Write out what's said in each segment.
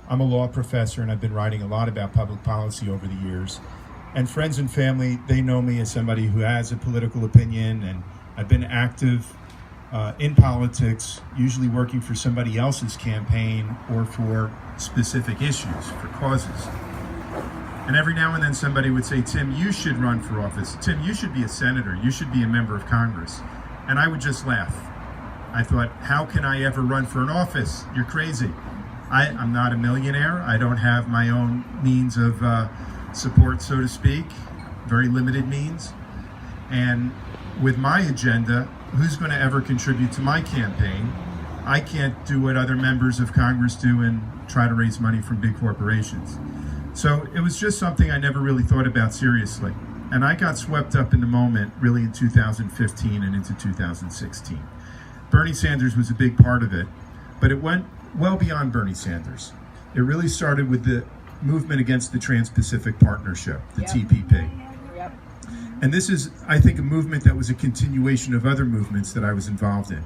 I'm a law professor, and I've been writing a lot about public policy over the years. And friends and family, they know me as somebody who has a political opinion, and I've been active in politics, usually working for somebody else's campaign or for specific issues, for causes. And every now and then somebody would say, Tim, you should run for office. Tim, you should be a senator. You should be a member of Congress. And I would just laugh. I thought, how can I ever run for an office? You're crazy. I'm not a millionaire. I don't have my own means of support, so to speak, very limited means. And with my agenda, who's going to ever contribute to my campaign? I can't do what other members of Congress do and try to raise money from big corporations. So it was just something I never really thought about seriously. And I got swept up in the moment really in 2015 and into 2016. Bernie Sanders was a big part of it, but it went well beyond Bernie Sanders. It really started with the movement against the Trans-Pacific Partnership, the TPP. And this is, I think, a movement that was a continuation of other movements that I was involved in.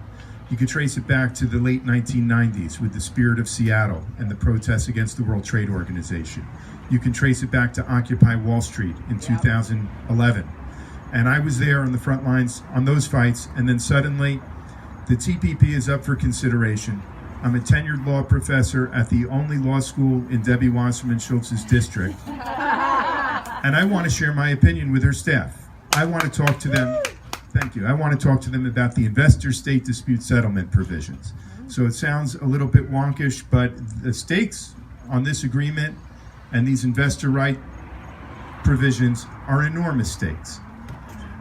You could trace it back to the late 1990s with the Spirit of Seattle and the protests against the World Trade Organization. You can trace it back to Occupy Wall Street in 2011. And I was there on the front lines on those fights, and then suddenly the TPP is up for consideration. I'm a tenured law professor at the only law school in Debbie Wasserman Schultz's district. And I want to share my opinion with her staff. I want to talk to them, thank you, I want to talk to them about the investor-state dispute settlement provisions. So it sounds a little bit wonkish, but the stakes on this agreement and these investor right provisions are enormous stakes.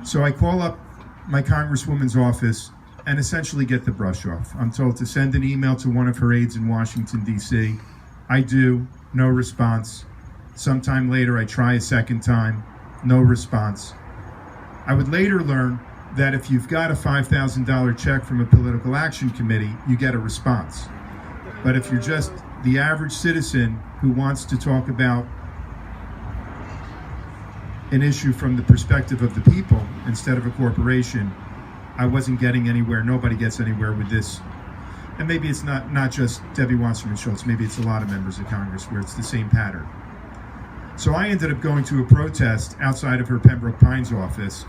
So I call up my congresswoman's office and essentially get the brush off. I'm told to send an email to one of her aides in Washington, D.C. I do, no response. Sometime later, I try a second time, no response. I would later learn that if you've got a $5,000 check from a political action committee, you get a response. But if you're just the average citizen who wants to talk about an issue from the perspective of the people instead of a corporation, I wasn't getting anywhere. Nobody gets anywhere with this. And maybe it's not just Debbie Wasserman Schultz, maybe it's a lot of members of Congress where it's the same pattern. So I ended up going to a protest outside of her Pembroke Pines office,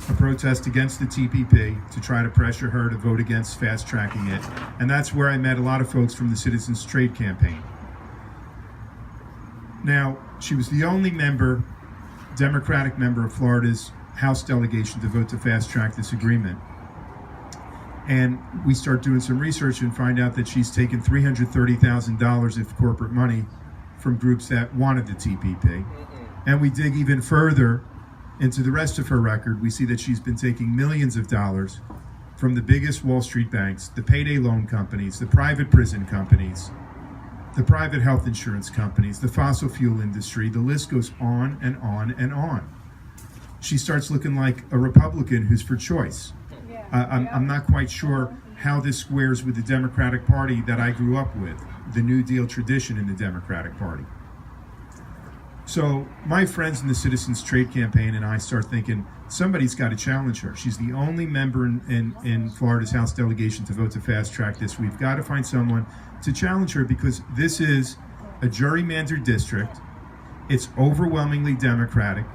a protest against the TPP to try to pressure her to vote against fast-tracking it. And that's where I met a lot of folks from the Citizens Trade Campaign. Now, she was the only Democratic member of Florida's House delegation to vote to fast-track this agreement. And we start doing some research and find out that she's taken $330,000 of corporate money from groups that wanted the TPP. And we dig even further into the rest of her record. We see that she's been taking millions of dollars from the biggest Wall Street banks, the payday loan companies, the private prison companies, the private health insurance companies, the fossil fuel industry. The list goes on and on and on. She starts looking like a Republican who's for choice. I'm not quite sure how this squares with the Democratic Party that I grew up with, the New Deal tradition in the Democratic Party. So my friends in the Citizens Trade Campaign and I start thinking, somebody's got to challenge her. She's the only member in Florida's House delegation to vote to fast track this. We've got to find someone to challenge her because this is a gerrymandered district. It's overwhelmingly Democratic.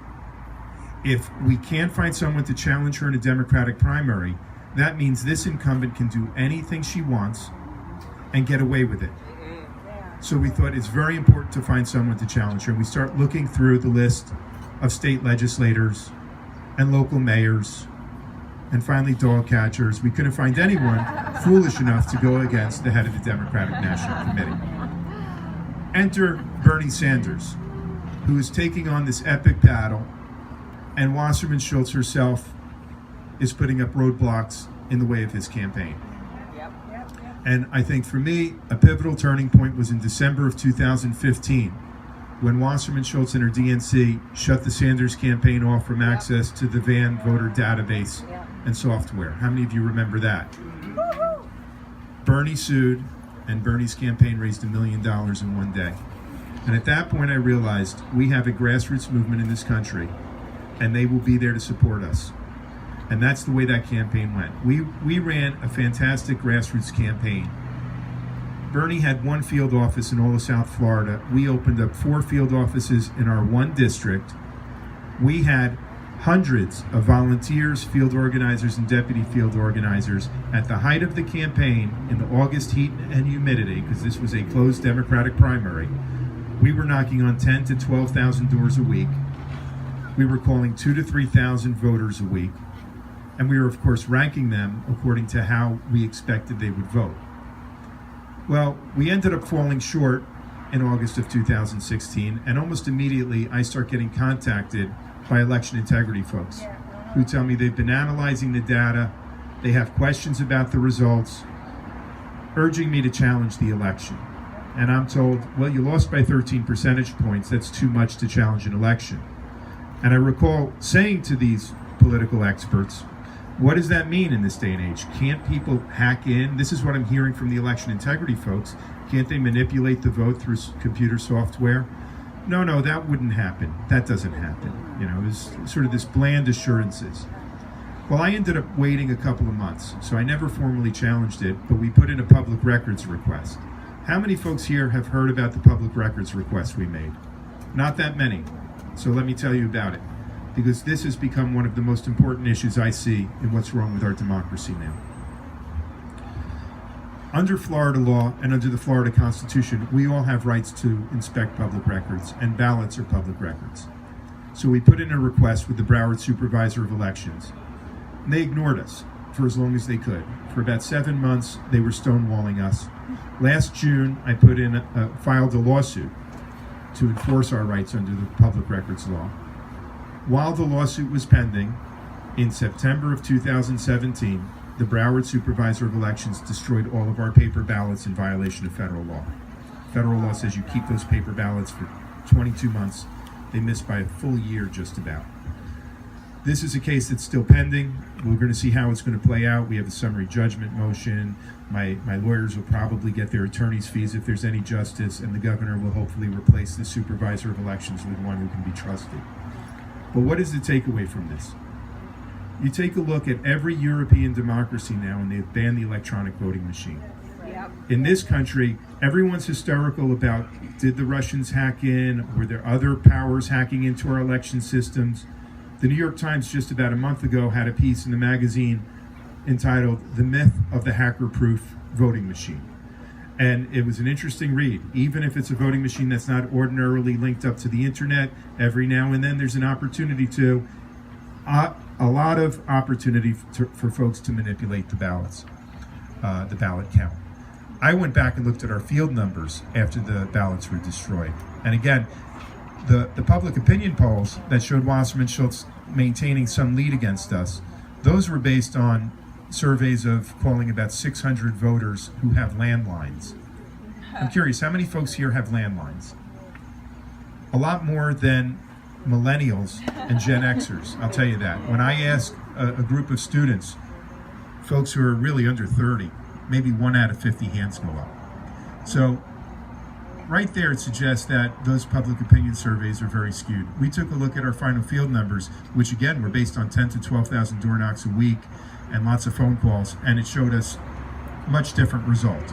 If we can't find someone to challenge her in a Democratic primary, that means this incumbent can do anything she wants and get away with it. So we thought it's very important to find someone to challenge her. We start looking through the list of state legislators and local mayors and finally dog catchers. We couldn't find anyone foolish enough to go against the head of the Democratic National Committee. Enter Bernie Sanders, who is taking on this epic battle, and Wasserman Schultz herself is putting up roadblocks in the way of his campaign. And I think for me, a pivotal turning point was in December of 2015, when Wasserman Schultz and her DNC shut the Sanders campaign off from access to the VAN voter database and software. How many of you remember that? Bernie sued, and Bernie's campaign raised $1 million in one day. And at that point, I realized we have a grassroots movement in this country, and they will be there to support us. And that's the way that campaign went. We ran a fantastic grassroots campaign Bernie had one field office in all of South Florida. We opened up 4 field offices in our one district. We had hundreds of volunteers, field organizers, and deputy field organizers at the height of the campaign in the August heat and humidity, because this was a closed Democratic primary. We were knocking on 10 to 12,000 doors a week. We were calling 2,000 to 3,000 voters a week. And we were, of course, ranking them according to how we expected they would vote. Well, we ended up falling short in August of 2016, and almost immediately I start getting contacted by election integrity folks who tell me they've been analyzing the data, they have questions about the results, urging me to challenge the election. And I'm told, well, you lost by 13 percentage points, that's too much to challenge an election. And I recall saying to these political experts, what does that mean in this day and age? Can't people hack in? This is what I'm hearing from the election integrity folks. Can't they manipulate the vote through computer software? No, that wouldn't happen. That doesn't happen. It was sort of this bland assurances. Well, I ended up waiting a couple of months, so I never formally challenged it, but we put in a public records request. How many folks here have heard about the public records request we made? Not that many. So let me tell you about it, because this has become one of the most important issues I see in what's wrong with our democracy now. Under Florida law and under the Florida Constitution, we all have rights to inspect public records, and ballots are public records. So we put in a request with the Broward Supervisor of Elections, and they ignored us for as long as they could. For about 7 months, they were stonewalling us. Last June, I filed a lawsuit to enforce our rights under the public records law. While the lawsuit was pending, in September of 2017, the Broward Supervisor of Elections destroyed all of our paper ballots in violation of federal law. Federal law says you keep those paper ballots for 22 months. They missed by a full year just about. This is a case that's still pending. We're going to see how it's going to play out. We have a summary judgment motion. My lawyers will probably get their attorney's fees if there's any justice, and the governor will hopefully replace the Supervisor of Elections with one who can be trusted. But what is the takeaway from this? You take a look at every European democracy now, and they've banned the electronic voting machine. Yep. In this country, everyone's hysterical about, did the Russians hack in? Were there other powers hacking into our election systems? The New York Times just about a month ago had a piece in the magazine entitled "The Myth of the Hacker-Proof Voting Machine." And it was an interesting read. Even if it's a voting machine that's not ordinarily linked up to the internet, every now and then there's an opportunity to, a lot of opportunity for folks to manipulate the ballots, the ballot count. I went back and looked at our field numbers after the ballots were destroyed. And again, the public opinion polls that showed Wasserman Schultz maintaining some lead against us, those were based on surveys of calling about 600 voters who have landlines. I'm curious, how many folks here have landlines? A lot more than millennials and Gen Xers, I'll tell you that. When I ask a group of students, folks who are really under 30, maybe 1 out of 50 hands go up. So right there, it suggests that those public opinion surveys are very skewed. We took a look at our final field numbers, which again were based on 10 to 12,000 door knocks a week and lots of phone calls, and it showed us much different result.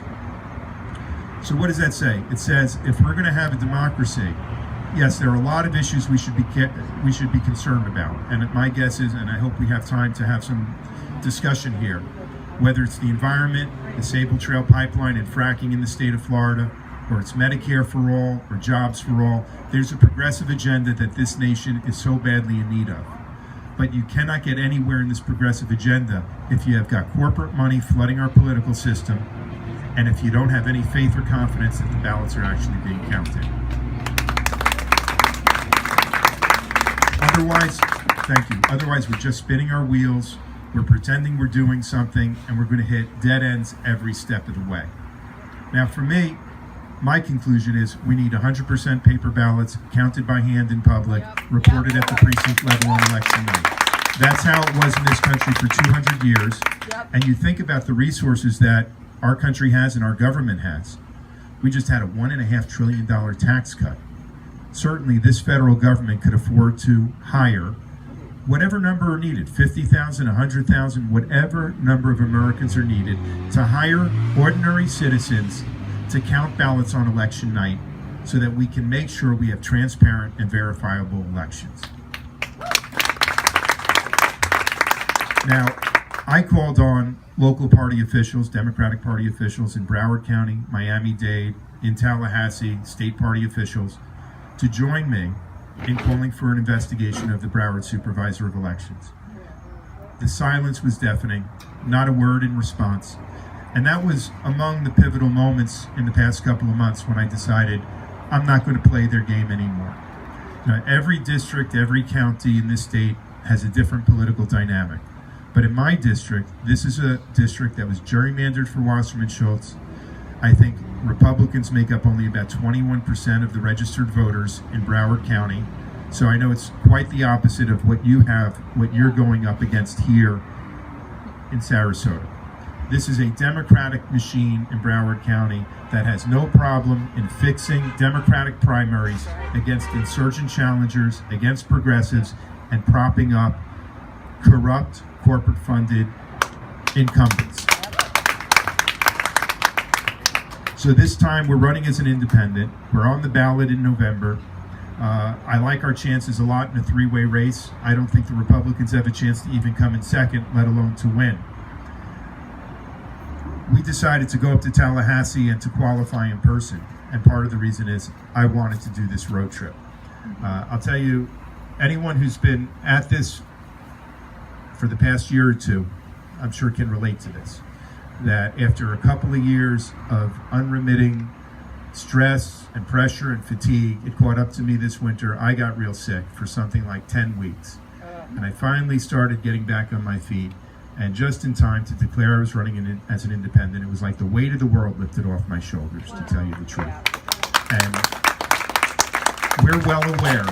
So what does that say? It says if we're going to have a democracy, yes, there are a lot of issues we should be concerned about. And my guess is, and I hope we have time to have some discussion here, whether it's the environment, the Sabal Trail pipeline and fracking in the state of Florida, or it's Medicare for all, or jobs for all, there's a progressive agenda that this nation is so badly in need of. But you cannot get anywhere in this progressive agenda if you have got corporate money flooding our political system, and if you don't have any faith or confidence that the ballots are actually being counted. Otherwise we're just spinning our wheels, we're pretending we're doing something, and we're going to hit dead ends every step of the way. Now for me, my conclusion is we need 100% paper ballots, counted by hand in public, reported at the precinct level on election night. That's how it was in this country for 200 years. And you think about the resources that our country has and our government has. We just had a $1.5 trillion tax cut. Certainly this federal government could afford to hire whatever number are needed, 50,000, 100,000, whatever number of Americans are needed to hire ordinary citizens to count ballots on election night so that we can make sure we have transparent and verifiable elections. Now, I called on local party officials, Democratic Party officials in Broward County, Miami-Dade, in Tallahassee, state party officials, to join me in calling for an investigation of the Broward Supervisor of Elections. The silence was deafening, not a word in response. And that was among the pivotal moments in the past couple of months when I decided I'm not going to play their game anymore. Now, every district, every county in this state has a different political dynamic. But in my district, this is a district that was gerrymandered for Wasserman Schultz. I think Republicans make up only about 21% of the registered voters in Broward County. So I know it's quite the opposite of what you have, what you're going up against here in Sarasota. This is a Democratic machine in Broward County that has no problem in fixing Democratic primaries against insurgent challengers, against progressives, and propping up corrupt, corporate-funded incumbents. So this time we're running as an independent. We're on the ballot in November. I like our chances a lot in a three-way race. I don't think the Republicans have a chance to even come in second, let alone to win. We decided to go up to Tallahassee and to qualify in person. And part of the reason is I wanted to do this road trip. I'll tell you, anyone who's been at this for the past year or two, I'm sure can relate to this. That after a couple of years of unremitting stress and pressure and fatigue, it caught up to me this winter. I got real sick for something like 10 weeks. And I finally started getting back on my feet. And just in time to declare I was running as an independent, it was like the weight of the world lifted off my shoulders, to tell you the truth. And we're well aware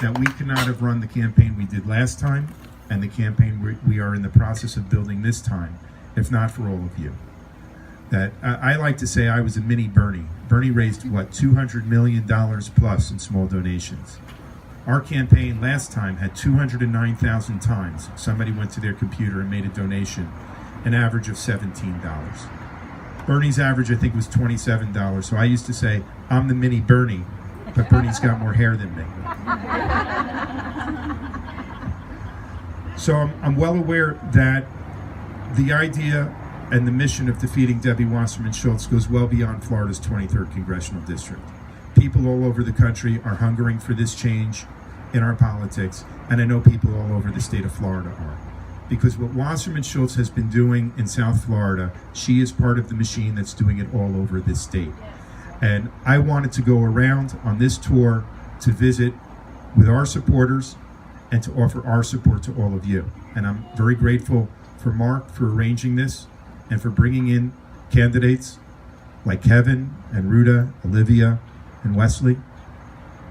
that we could not have run the campaign we did last time and the campaign we are in the process of building this time, if not for all of you. That I like to say I was a mini Bernie. Bernie raised, what, $200 million plus in small donations. Our campaign last time had 209,000 times somebody went to their computer and made a donation, an average of $17. Bernie's average, I think, was $27. So I used to say, I'm the mini Bernie, but Bernie's got more hair than me. So I'm well aware that the idea and the mission of defeating Debbie Wasserman Schultz goes well beyond Florida's 23rd Congressional District. People all over the country are hungering for this change in our politics, and I know people all over the state of Florida are. Because what Wasserman Schultz has been doing in South Florida, she is part of the machine that's doing it all over this state. And I wanted to go around on this tour to visit with our supporters and to offer our support to all of you. And I'm very grateful for Mark for arranging this and for bringing in candidates like Kevin and Ruta, Olivia, and Wesley.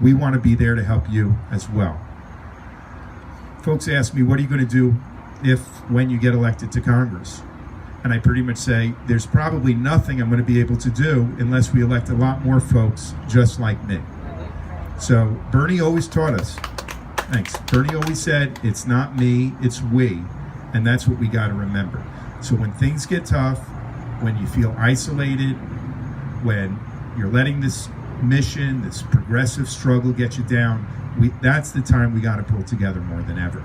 We want to be there to help you as well. Folks ask me, what are you going to do when you get elected to Congress? And I pretty much say, there's probably nothing I'm going to be able to do unless we elect a lot more folks just like me. So Bernie always taught us, thanks. Bernie always said, it's not me, it's we. And that's what we got to remember. So when things get tough, when you feel isolated, when you're letting this mission, this progressive struggle get you down, that's the time we got to pull together more than ever.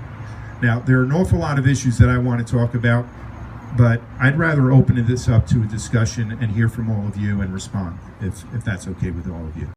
Now, there are an awful lot of issues that I want to talk about, but I'd rather open this up to a discussion and hear from all of you and respond, if that's okay with all of you.